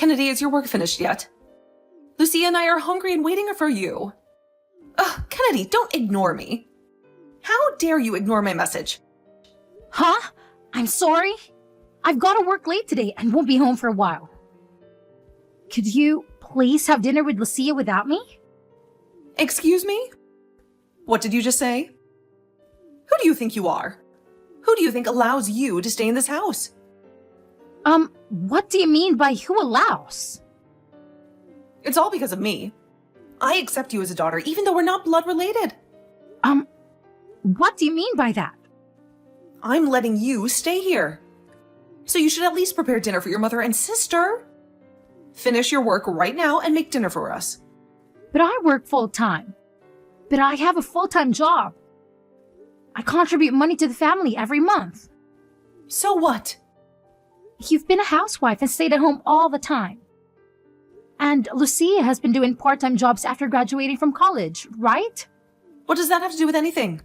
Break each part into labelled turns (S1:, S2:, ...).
S1: Kennedy, is your work finished yet? Lucia and I are hungry and waiting for you. Ugh, Kennedy, don't ignore me. How dare you ignore my message?
S2: Huh? I'm sorry. I've got to work late today and won't be home for a while. Could you please have dinner with Lucia without me?
S1: Excuse me? What did you just say? Who do you think you are? Who do you think allows you to stay in this house?
S2: What do you mean by who allows?
S1: It's all because of me. I accept you as a daughter, even though we're not blood related.
S2: What do you mean by that?
S1: I'm letting you stay here. So you should at least prepare dinner for your mother and sister. Finish your work right now and make dinner for us.
S2: But I work full-time. But I have a full-time job. I contribute money to the family every month.
S1: So what?
S2: You've been a housewife and stayed at home all the time. And Lucia has been doing part-time jobs after graduating from college, right?
S1: What does that have to do with anything?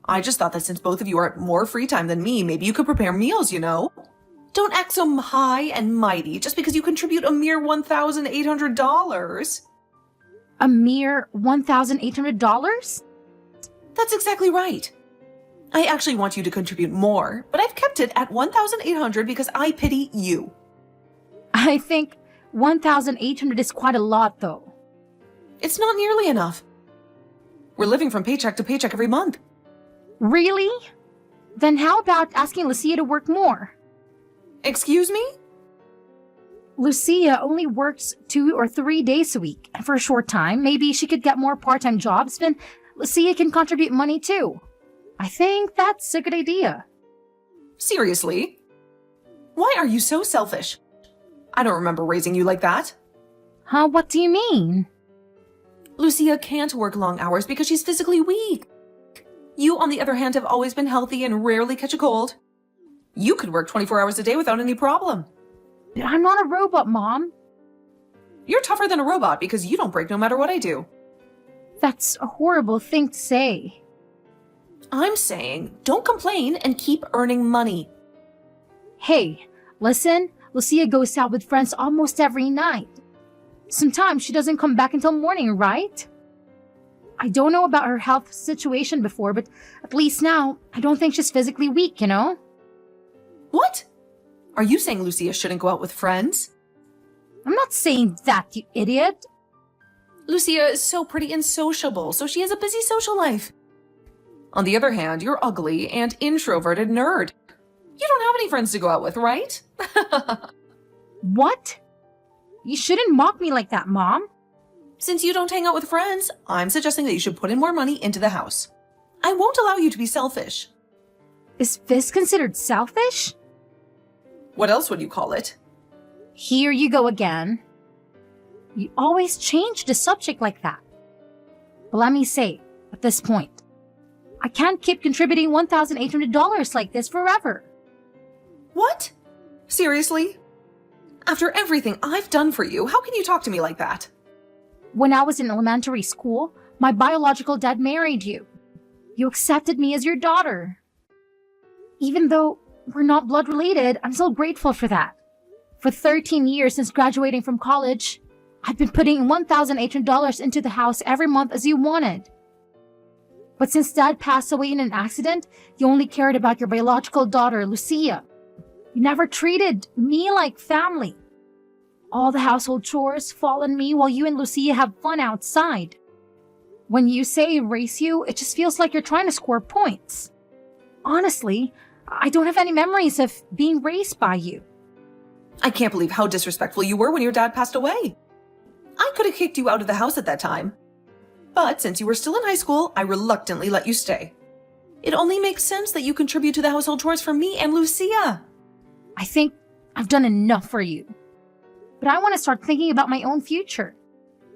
S1: I just thought that since both of you are at more free time than me, maybe you could prepare meals, you know? Don't act so high and mighty just because you contribute a mere $1,800.
S2: A mere $1,800?
S1: That's exactly right. I actually want you to contribute more, but I've kept it at $1,800 because I pity you.
S2: I think $1,800 is quite a lot, though.
S1: It's not nearly enough. We're living from paycheck to paycheck every month.
S2: Really? Then how about asking Lucia to work more?
S1: Excuse me?
S2: Lucia only works 2 or 3 days a week, and for a short time, maybe she could get more part-time jobs, then Lucia can contribute money too. I think that's a good idea.
S1: Seriously? Why are you so selfish? I don't remember raising you like that.
S2: Huh? What do you mean?
S1: Lucia can't work long hours because she's physically weak. You, on the other hand, have always been healthy and rarely catch a cold. You could work 24 hours a day without any problem.
S2: But I'm not a robot, Mom.
S1: You're tougher than a robot because you don't break no matter what I do.
S2: That's a horrible thing to say.
S1: I'm saying, don't complain and keep earning money.
S2: Hey, listen, Lucia goes out with friends almost every night. Sometimes she doesn't come back until morning, right? I don't know about her health situation before, but at least now, I don't think she's physically weak, you know?
S1: What? Are you saying Lucia shouldn't go out with friends?
S2: I'm not saying that, you idiot.
S1: Lucia is so pretty and sociable, so she has a busy social life. On the other hand, you're ugly and introverted nerd. You don't have any friends to go out with, right?
S2: What? You shouldn't mock me like that, Mom.
S1: Since you don't hang out with friends, I'm suggesting that you should put in more money into the house. I won't allow you to be selfish.
S2: Is this considered selfish?
S1: What else would you call it?
S2: Here you go again. You always change the subject like that. But let me say, at this point, I can't keep contributing $1,800 like this forever.
S1: What? Seriously? After everything I've done for you, how can you talk to me like that?
S2: When I was in elementary school, my biological dad married you. You accepted me as your daughter. Even though we're not blood related, I'm still grateful for that. For 13 years since graduating from college, I've been putting $1,800 into the house every month as you wanted. But since Dad passed away in an accident, you only cared about your biological daughter, Lucia. You never treated me like family. All the household chores fall on me while you and Lucia have fun outside. When you say raise you, it just feels like you're trying to score points. Honestly, I don't have any memories of being raised by you.
S1: I can't believe how disrespectful you were when your dad passed away. I could have kicked you out of the house at that time. But since you were still in high school, I reluctantly let you stay. It only makes sense that you contribute to the household chores for me and Lucia.
S2: I think I've done enough for you. But I want to start thinking about my own future.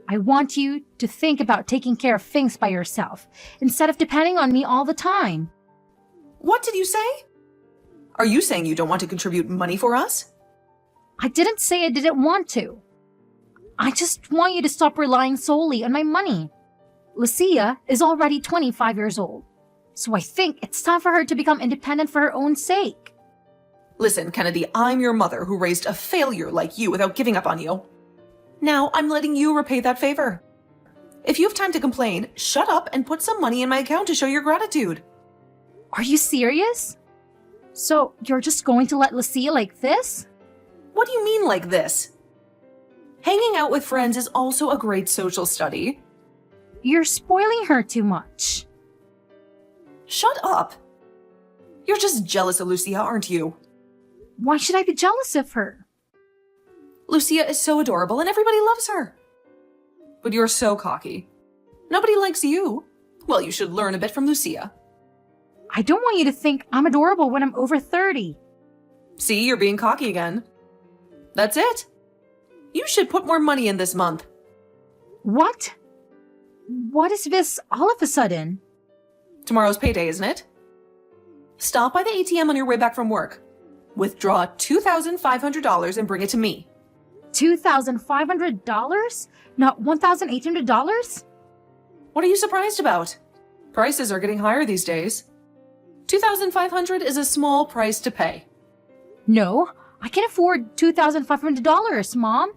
S2: I want you to think about taking care of things by yourself, instead of depending on me all the time.
S1: What did you say? Are you saying you don't want to contribute money for us?
S2: I didn't say I didn't want to. I just want you to stop relying solely on my money. Lucia is already 25 years old, so I think it's time for her to become independent for her own sake.
S1: Listen, Kennedy, I'm your mother who raised a failure like you without giving up on you. Now I'm letting you repay that favor. If you have time to complain, shut up and put some money in my account to show your gratitude.
S2: Are you serious? So you're just going to let Lucia like this?
S1: What do you mean like this? Hanging out with friends is also a great social study.
S2: You're spoiling her too much.
S1: Shut up. You're just jealous of Lucia, aren't you?
S2: Why should I be jealous of her?
S1: Lucia is so adorable and everybody loves her. But you're so cocky. Nobody likes you. Well, you should learn a bit from Lucia.
S2: I don't want you to think I'm adorable when I'm over 30.
S1: See, you're being cocky again. That's it. You should put more money in this month.
S2: What? What is this all of a sudden?
S1: Tomorrow's payday, isn't it? Stop by the ATM on your way back from work. Withdraw $2,500 and bring it to me.
S2: $2,500? Not $1,800?
S1: What are you surprised about? Prices are getting higher these days. $2,500 is a small price to pay.
S2: No, I can afford $2,500, Mom.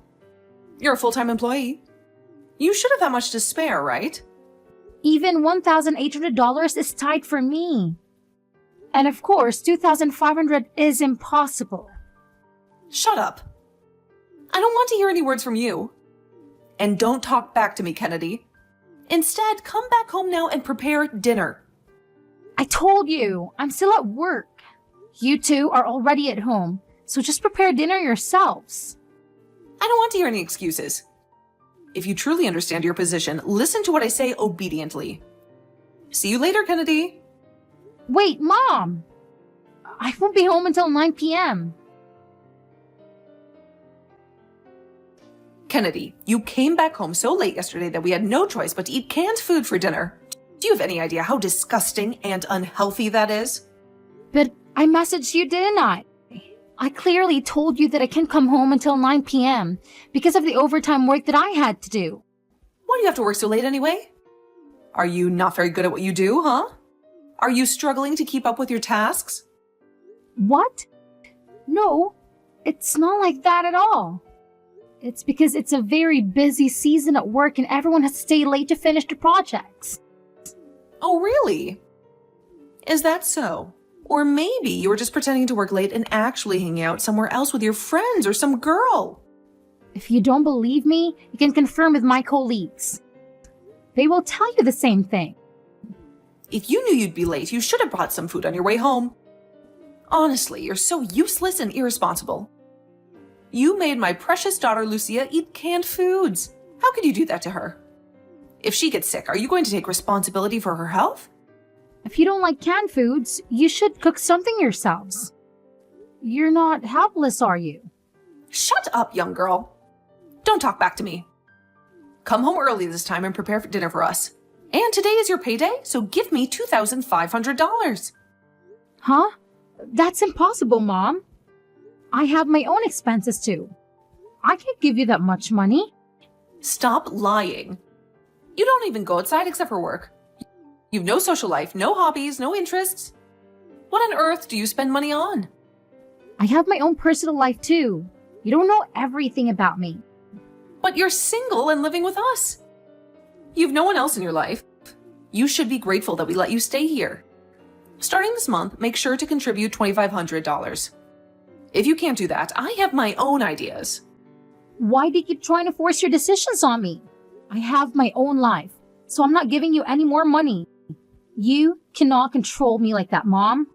S1: You're a full-time employee. You should have that much to spare, right?
S2: Even $1,800 is tight for me. And of course, $2,500 is impossible.
S1: Shut up. I don't want to hear any words from you. And don't talk back to me, Kennedy. Instead, come back home now and prepare dinner.
S2: I told you, I'm still at work. You two are already at home, so just prepare dinner yourselves.
S1: I don't want to hear any excuses. If you truly understand your position, listen to what I say obediently. See you later, Kennedy.
S2: Wait, Mom! I won't be home until 9 p.m.
S1: Kennedy, you came back home so late yesterday that we had no choice but to eat canned food for dinner. Do you have any idea how disgusting and unhealthy that is?
S2: But I messaged you, didn't I? I clearly told you that I can't come home until 9 p.m. because of the overtime work that I had to do.
S1: Why do you have to work so late anyway? Are you not very good at what you do, huh? Are you struggling to keep up with your tasks?
S2: What? No, it's not like that at all. It's because it's a very busy season at work and everyone has to stay late to finish the projects.
S1: Oh, really? Is that so? Or maybe you were just pretending to work late and actually hanging out somewhere else with your friends or some girl.
S2: If you don't believe me, you can confirm with my colleagues. They will tell you the same thing.
S1: If you knew you'd be late, you should have brought some food on your way home. Honestly, you're so useless and irresponsible. You made my precious daughter Lucia eat canned foods. How could you do that to her? If she gets sick, are you going to take responsibility for her health?
S2: If you don't like canned foods, you should cook something yourselves. You're not helpless, are you?
S1: Shut up, young girl. Don't talk back to me. Come home early this time and prepare for dinner for us. And today is your payday, so give me $2,500.
S2: Huh? That's impossible, Mom. I have my own expenses too. I can't give you that much money.
S1: Stop lying. You don't even go outside except for work. You've no social life, no hobbies, no interests. What on earth do you spend money on?
S2: I have my own personal life too. You don't know everything about me.
S1: But you're single and living with us. You've no one else in your life. You should be grateful that we let you stay here. Starting this month, make sure to contribute $2,500. If you can't do that, I have my own ideas.
S2: Why do you keep trying to force your decisions on me? I have my own life, so I'm not giving you any more money. You cannot control me like that, Mom.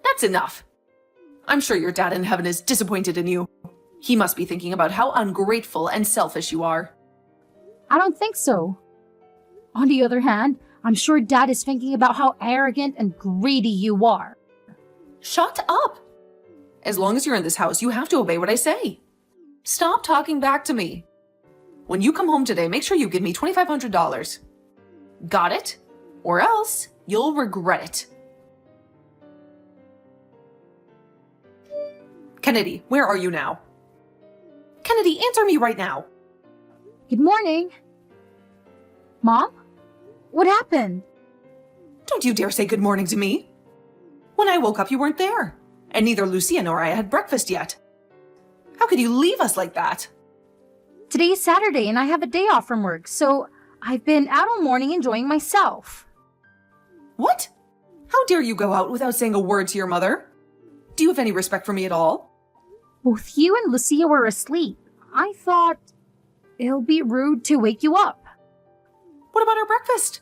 S1: That's enough. I'm sure your dad in heaven is disappointed in you. He must be thinking about how ungrateful and selfish you are.
S2: I don't think so. On the other hand, I'm sure Dad is thinking about how arrogant and greedy you are.
S1: Shut up! As long as you're in this house, you have to obey what I say. Stop talking back to me. When you come home today, make sure you give me $2,500. Got it? Or else you'll regret it. Kennedy, where are you now? Kennedy, answer me right now.
S2: Good morning. Mom? What happened?
S1: Don't you dare say good morning to me. When I woke up, you weren't there. And neither Lucia nor I had breakfast yet. How could you leave us like that?
S2: Today's Saturday and I have a day off from work, so I've been out all morning enjoying myself.
S1: What? How dare you go out without saying a word to your mother? Do you have any respect for me at all?
S2: Both you and Lucia were asleep. I thought it'll be rude to wake you up.
S1: What about our breakfast?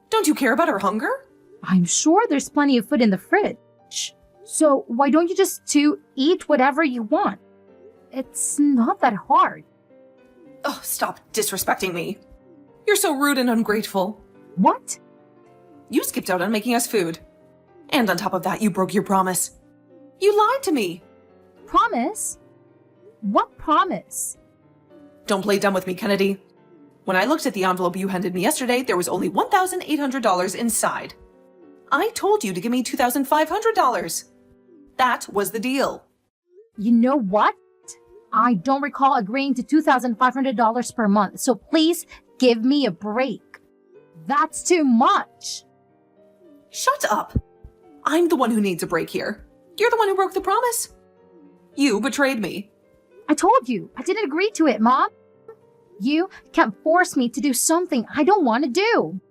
S1: Don't you care about our hunger?
S2: I'm sure there's plenty of food in the fridge. So why don't you just two eat whatever you want? It's not that hard.
S1: Oh, stop disrespecting me. You're so rude and ungrateful.
S2: What?
S1: You skipped out on making us food. And on top of that, you broke your promise. You lied to me.
S2: Promise? What promise?
S1: Don't play dumb with me, Kennedy. When I looked at the envelope you handed me yesterday, there was only $1,800 inside. I told you to give me $2,500. That was the deal.
S2: You know what? I don't recall agreeing to $2,500 per month, so please give me a break. That's too much.
S1: Shut up. I'm the one who needs a break here. You're the one who broke the promise. You betrayed me.
S2: I told you, I didn't agree to it, Mom. You can't force me to do something I don't want to do.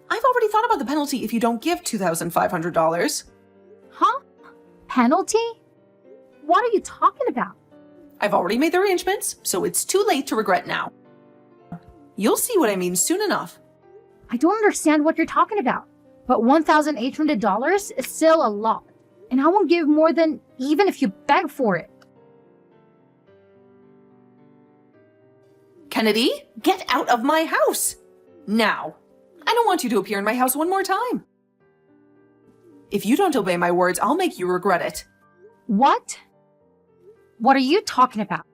S1: I've already thought about the penalty if you don't give $2,500.
S2: Huh? Penalty? What are you talking about?
S1: I've already made the arrangements, so it's too late to regret now. You'll see what I mean soon enough.
S2: I don't understand what you're talking about, but $1,800 is still a lot, and I won't give more than even if you beg for it.
S1: Kennedy, get out of my house! Now! I don't want you to appear in my house one more time. If you don't obey my words, I'll make you regret it.
S2: What? What are you talking about?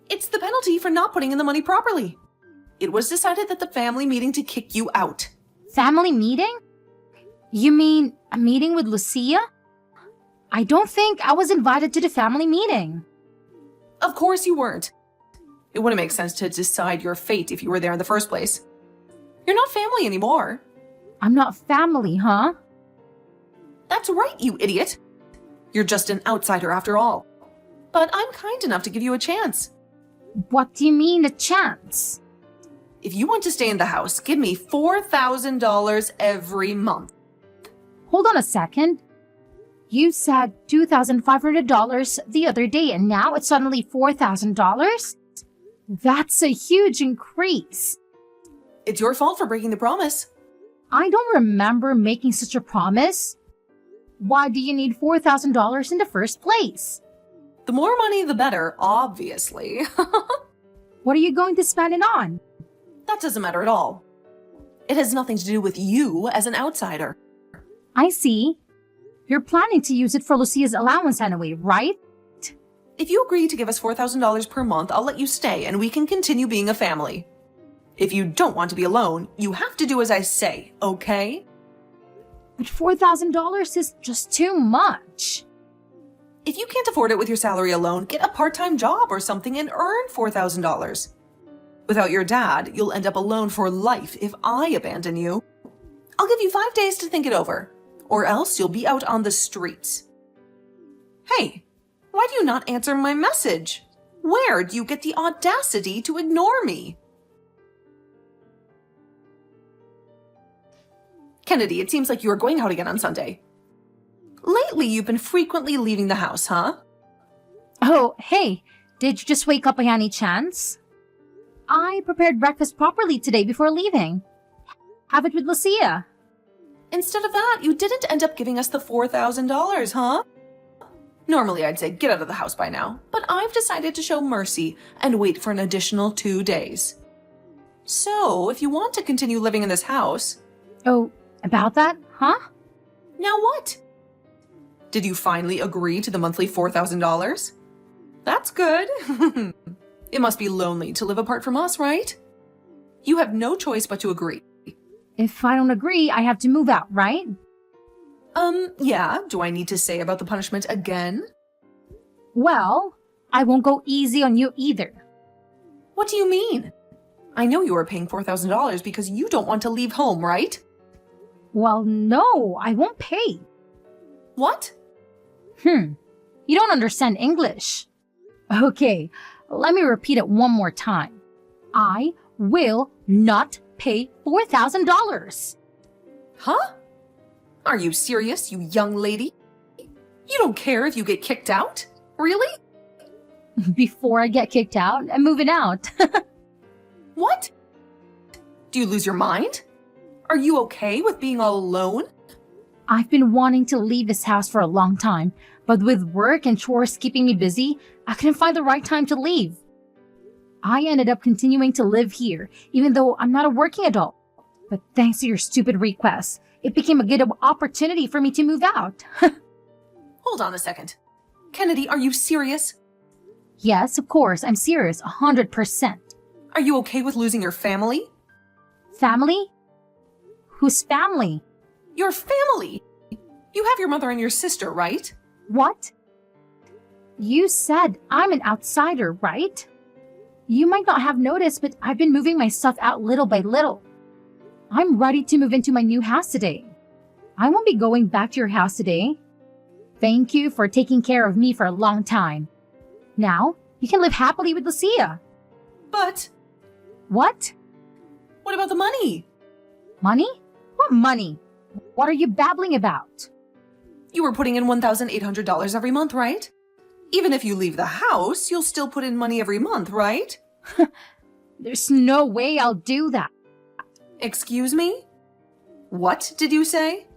S1: It's the penalty for not putting in the money properly. It was decided at the family meeting to kick you out.
S2: Family meeting? You mean a meeting with Lucia? I don't think I was invited to the family meeting.
S1: Of course you weren't. It wouldn't make sense to decide your fate if you were there in the first place. You're not family anymore.
S2: I'm not family, huh?
S1: That's right, you idiot. You're just an outsider after all. But I'm kind enough to give you a chance.
S2: What do you mean, a chance?
S1: If you want to stay in the house, give me $4,000 every month.
S2: Hold on a second. You said $2,500 the other day, and now it's suddenly $4,000? That's a huge increase.
S1: It's your fault for breaking the promise.
S2: I don't remember making such a promise. Why do you need $4,000 in the first place?
S1: The more money, the better, obviously.
S2: What are you going to spend it on?
S1: That doesn't matter at all. It has nothing to do with you as an outsider.
S2: I see. You're planning to use it for Lucia's allowance anyway, right?
S1: If you agree to give us $4,000 per month, I'll let you stay and we can continue being a family. If you don't want to be alone, you have to do as I say, okay?
S2: But $4,000 is just too much.
S1: If you can't afford it with your salary alone, get a part-time job or something and earn $4,000. Without your dad, you'll end up alone for life if I abandon you. I'll give you 5 days to think it over, or else you'll be out on the streets. Hey, why do you not answer my message? Where do you get the audacity to ignore me? Kennedy, it seems like you are going out again on Sunday. Lately, you've been frequently leaving the house, huh?
S2: Oh, hey, did you just wake up by any chance? I prepared breakfast properly today before leaving. Have it with Lucia.
S1: Instead of that, you didn't end up giving us the $4,000, huh? Normally, I'd say get out of the house by now, but I've decided to show mercy and wait for an additional 2 days. So, if you want to continue living in this house...
S2: Oh, about that, huh?
S1: Now what? Did you finally agree to the monthly $4,000? That's good. It must be lonely to live apart from us, right? You have no choice but to agree.
S2: If I don't agree, I have to move out, right?
S1: Yeah. Do I need to say about the punishment again?
S2: Well, I won't go easy on you either.
S1: What do you mean? I know you are paying $4,000 because you don't want to leave home, right?
S2: Well, no, I won't pay.
S1: What?
S2: You don't understand English. Okay, let me repeat it one more time. I will not pay $4,000.
S1: Huh? Are you serious, you young lady? You don't care if you get kicked out? Really?
S2: Before I get kicked out, I'm moving out.
S1: What? Do you lose your mind? Are you okay with being all alone?
S2: I've been wanting to leave this house for a long time, but with work and chores keeping me busy, I couldn't find the right time to leave. I ended up continuing to live here, even though I'm not a working adult. But thanks to your stupid request, it became a good opportunity for me to move out.
S1: Hold on a second. Kennedy, are you serious?
S2: Yes, of course, I'm serious, 100%.
S1: Are you okay with losing your family?
S2: Family? Whose family?
S1: Your family! You have your mother and your sister, right?
S2: What? You said I'm an outsider, right? You might not have noticed, but I've been moving my stuff out little by little. I'm ready to move into my new house today. I won't be going back to your house today. Thank you for taking care of me for a long time. Now, you can live happily with Lucia.
S1: But
S2: What?
S1: what about the money?
S2: Money? What money? What are you babbling about?
S1: You were putting in $1,800 every month, right? Even if you leave the house, you'll still put in money every month, right?
S2: There's no way I'll do that.
S1: Excuse me? What did you say?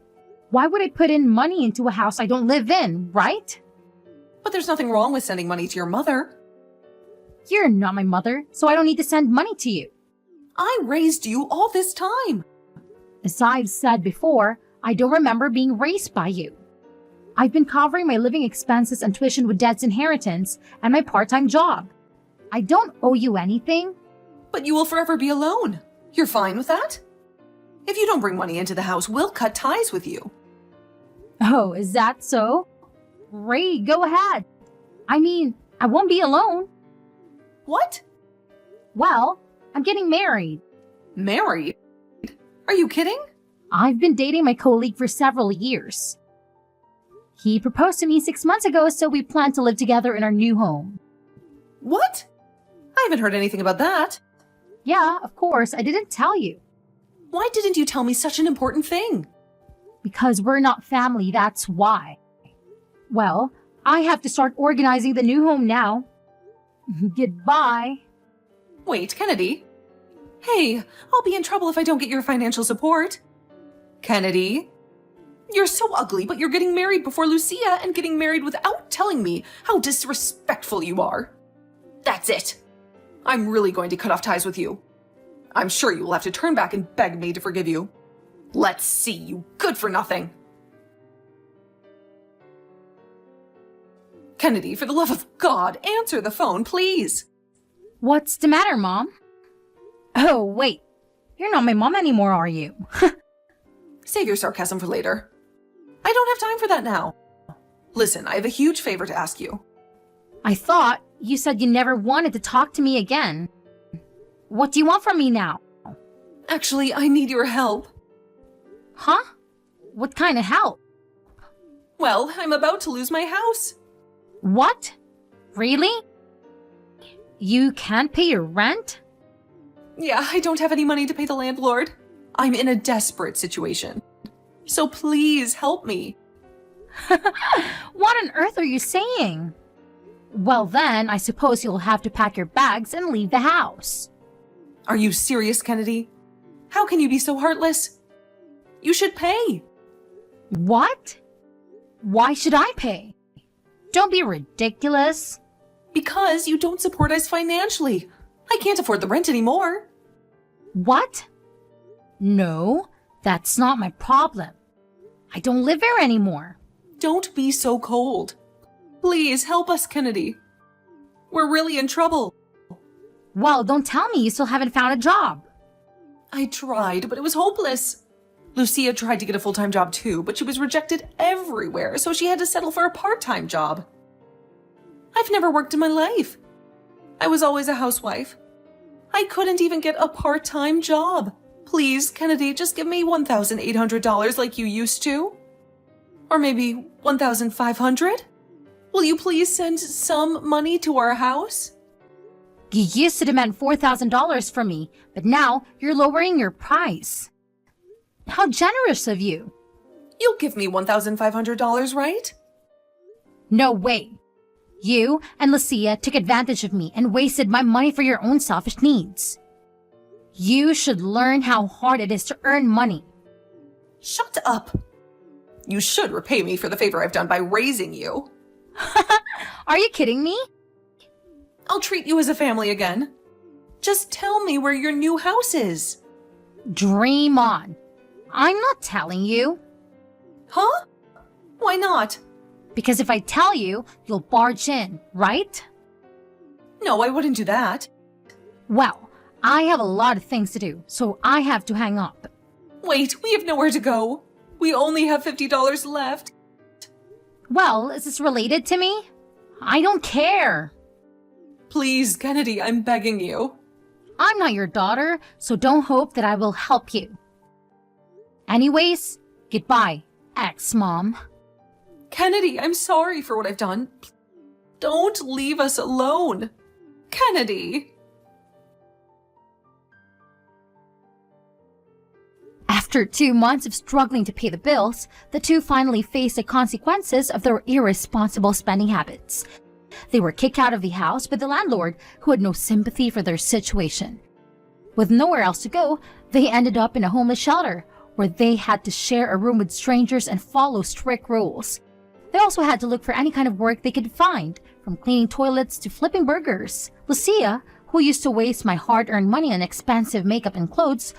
S2: Why would I put in money into a house I don't live in, right?
S1: But there's nothing wrong with sending money to your mother.
S2: You're not my mother, so I don't need to send money to you.
S1: I raised you all this time.
S2: As I've said before, I don't remember being raised by you. I've been covering my living expenses and tuition with Dad's inheritance and my part-time job. I don't owe you anything.
S1: But you will forever be alone. You're fine with that? If you don't bring money into the house, we'll cut ties with you.
S2: Oh, is that so? Great, go ahead. I mean, I won't be alone.
S1: What?
S2: Well, I'm getting married.
S1: Married? Are you kidding?
S2: I've been dating my colleague for several years. He proposed to me 6 months ago, so we plan to live together in our new home.
S1: What? I haven't heard anything about that.
S2: Yeah, of course, I didn't tell you.
S1: Why didn't you tell me such an important thing?
S2: Because we're not family, that's why. Well, I have to start organizing the new home now. Goodbye.
S1: Wait, Kennedy. Hey, I'll be in trouble if I don't get your financial support. Kennedy. You're so ugly, but you're getting married before Lucia and getting married without telling me. How disrespectful you are. That's it. I'm really going to cut off ties with you. I'm sure you will have to turn back and beg me to forgive you. Let's see, you good for nothing. Kennedy, for the love of God, answer the phone, please.
S2: What's the matter, Mom? Oh, wait. You're not my mom anymore, are you?
S1: Save your sarcasm for later. I don't have time for that now. Listen, I have a huge favor to ask you.
S2: I thought you said you never wanted to talk to me again. What do you want from me now?
S1: Actually, I need your help.
S2: Huh? What kind of help?
S1: Well, I'm about to lose my house.
S2: What? Really? You can't pay your rent?
S1: Yeah, I don't have any money to pay the landlord. I'm in a desperate situation. So please help me.
S2: What on earth are you saying? Well then, I suppose you'll have to pack your bags and leave the house.
S1: Are you serious, Kennedy? How can you be so heartless? You should pay.
S2: What? Why should I pay? Don't be ridiculous.
S1: Because you don't support us financially. I can't afford the rent anymore.
S2: What? No, that's not my problem. I don't live here anymore.
S1: Don't be so cold. Please help us, Kennedy. We're really in trouble.
S2: Well, don't tell me you still haven't found a job.
S1: I tried, but it was hopeless. Lucia tried to get a full-time job too, but she was rejected everywhere, so she had to settle for a part-time job. I've never worked in my life. I was always a housewife. I couldn't even get a part-time job. Please, Kennedy, just give me $1,800 like you used to. Or maybe $1,500? Will you please send some money to our house?
S2: You used to demand $4,000 from me, but now you're lowering your price. How generous of you.
S1: You'll give me $1,500, right?
S2: No way. You and Lucia took advantage of me and wasted my money for your own selfish needs. You should learn how hard it is to earn money.
S1: Shut up. You should repay me for the favor I've done by raising you.
S2: Are you kidding me?
S1: I'll treat you as a family again. Just tell me where your new house is.
S2: Dream on. I'm not telling you.
S1: Huh? Why not?
S2: Because if I tell you, you'll barge in, right?
S1: No, I wouldn't do that.
S2: Well, I have a lot of things to do, so I have to hang up.
S1: Wait, we have nowhere to go. We only have $50 left.
S2: Well, is this related to me? I don't care.
S1: Please, Kennedy, I'm begging you.
S2: I'm not your daughter, so don't hope that I will help you. Anyways, goodbye, ex-mom.
S1: Kennedy, I'm sorry for what I've done. Don't leave us alone. Kennedy.
S2: After 2 months of struggling to pay the bills, the two finally faced the consequences of their irresponsible spending habits. They were kicked out of the house by the landlord, who had no sympathy for their situation. With nowhere else to go, they ended up in a homeless shelter, where they had to share a room with strangers and follow strict rules. They also had to look for any kind of work they could find, from cleaning toilets to flipping burgers. Lucia, who used to waste my hard-earned money on expensive makeup and clothes,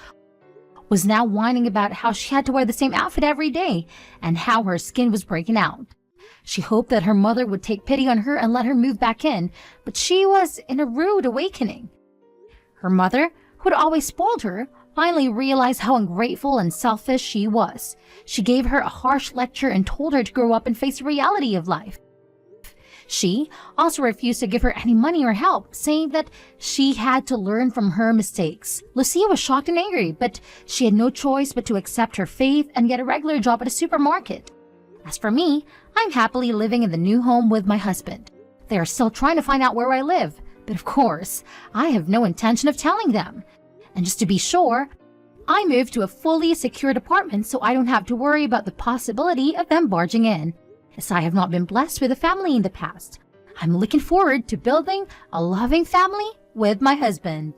S2: was now whining about how she had to wear the same outfit every day and how her skin was breaking out. She hoped that her mother would take pity on her and let her move back in, but she was in a rude awakening. Her mother, who had always spoiled her, finally realized how ungrateful and selfish she was. She gave her a harsh lecture and told her to grow up and face the reality of life. She also refused to give her any money or help, saying that she had to learn from her mistakes. Lucia was shocked and angry, but she had no choice but to accept her fate and get a regular job at a supermarket. As for me, I'm happily living in the new home with my husband. They are still trying to find out where I live, but of course, I have no intention of telling them. And just to be sure, I moved to a fully secured apartment so I don't have to worry about the possibility of them barging in. As I have not been blessed with a family in the past, I'm looking forward to building a loving family with my husband.